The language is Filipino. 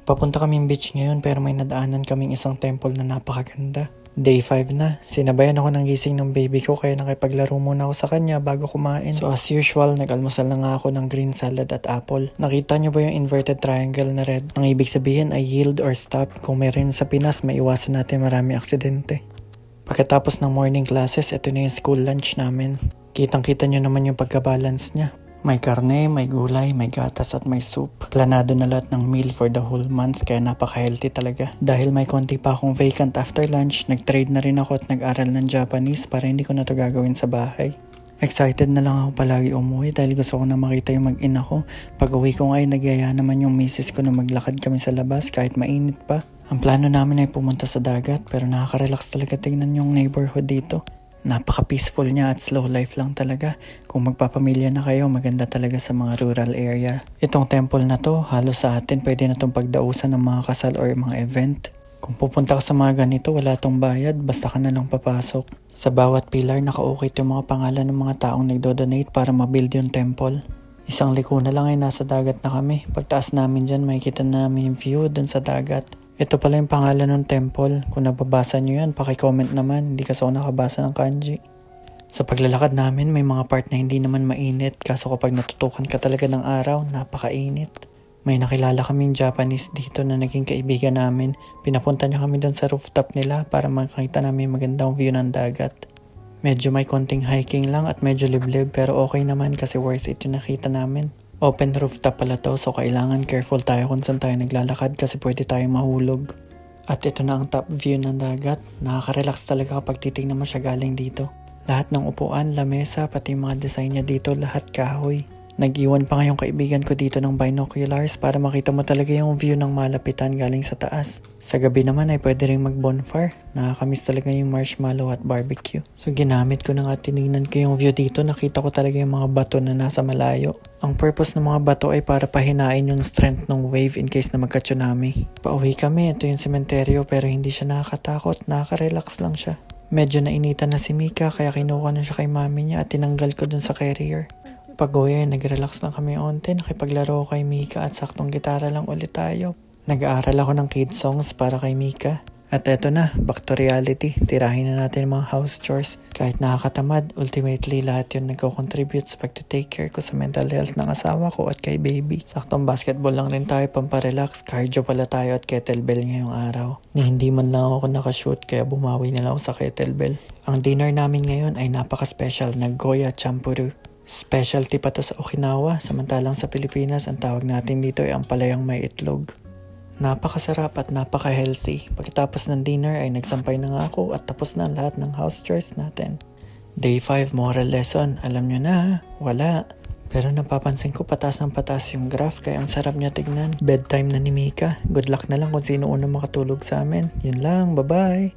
Papunta kaming beach ngayon pero may nadaanan kaming isang temple na napakaganda. Day 5 na, sinabayan ako ng gising ng baby ko kaya nakipaglaro muna ako sa kanya bago kumain. So as usual, nag-almusal na nga ako ng green salad at apple. Nakita nyo ba yung inverted triangle na red? Ang ibig sabihin ay yield or stop. Kung meron sa Pinas, maiwasan natin marami aksidente. Pagkatapos ng morning classes, ito na yung school lunch namin. Kitang-kita nyo naman yung pagka-balance niya. May karne, may gulay, may gatas at may soup. Planado na lahat ng meal for the whole month kaya napaka-healthy talaga. Dahil may konti pa akong vacant after lunch, nag-trade na rin ako at nag-aral ng Japanese para hindi ko na to gagawin sa bahay. Excited na lang ako palagi umuwi dahil gusto ko na makita yung mag-ina ko. Pag uwi ko nga ay nagyaya naman yung misis ko na maglakad kami sa labas kahit mainit pa. Ang plano namin ay pumunta sa dagat pero nakaka-relax talaga tingnan yung neighborhood dito. Napaka-peaceful niya at slow life lang talaga. Kung magpapamilya na kayo, maganda talaga sa mga rural area. Itong temple na to, halos sa atin pwede na itong pagdausan ng mga kasal or mga event. Kung pupunta ka sa mga ganito, wala tong bayad, basta ka na lang papasok. Sa bawat pillar, naka-ukit yung mga pangalan ng mga taong nagdo-donate para mabuild yung temple. Isang liko na lang ay nasa dagat na kami. Pagtaas namin dyan, makikita na namin yung view dun sa dagat. Ito pala yung pangalan ng temple. Kung nababasa nyo yan, paki-comment naman. Hindi kasi ako nakabasa ng kanji. Sa paglalakad namin, may mga part na hindi naman mainit. Kaso kapag natutukan ka talaga ng araw, napakainit. May nakilala kaming Japanese dito na naging kaibigan namin. Pinapunta niya kami doon sa rooftop nila para makita namin magandang view ng dagat. Medyo may konting hiking lang at medyo liblib pero okay naman kasi worth it yung nakita namin. Open rooftop pala to so kailangan careful tayo kung saan tayo naglalakad kasi pwede tayong mahulog. At ito na ang top view ng dagat. Nakaka-relax talaga kapag titignan mo siya galing dito. Lahat ng upuan, lamesa, pati mga design niya dito, lahat kahoy. Nag-iwan pa nga yung kaibigan ko dito ng binoculars para makita mo talaga yung view ng malapitan galing sa taas. Sa gabi naman ay pwede rin mag-bonfire. Nakakamiss talaga yung marshmallow at barbecue. So ginamit ko na nga, tinignan ko yung view dito. Nakita ko talaga yung mga bato na nasa malayo. Ang purpose ng mga bato ay para pahinain yung strength ng wave in case na magka-tsunami. Pauwi kami, ito yung sementeryo pero hindi siya nakakatakot. Nakaka-relax lang siya. Medyo nainitan na si Mika kaya kinuha na siya kay mami niya at tinanggal ko dun sa carrier. Pag-uwi ay nag-relax lang kami onte, nakipaglaro kay Mika at saktong gitara lang ulit tayo. Nag-aaral ako ng kids songs para kay Mika. At eto na, back to reality. Tirahin na natin mga house chores. Kahit nakakatamad, ultimately lahat yun nagko-contribute sa pag-take care ko sa mental health ng asawa ko at kay baby. Saktong basketball lang rin tayo pamparelax, cardio pala tayo at kettlebell ngayong araw. Ni hindi man lang ako nakashoot kaya bumawi na lang ako sa kettlebell. Ang dinner namin ngayon ay napaka-special na Goya Champuru. Specialty pa to sa Okinawa, samantalang sa Pilipinas ang tawag natin dito ay ampalayang may itlog. Napakasarap at napaka-healthy. Pagkatapos ng dinner ay nagsampay na nga ako at tapos na lahat ng house chores natin. Day 5 moral lesson, alam nyo na, wala. Pero napapansin ko patas ng patas yung graph kaya ang sarap niya tignan. Bedtime na ni Mika, good luck na lang kung sino unang makatulog sa amin. Yun lang, bye bye!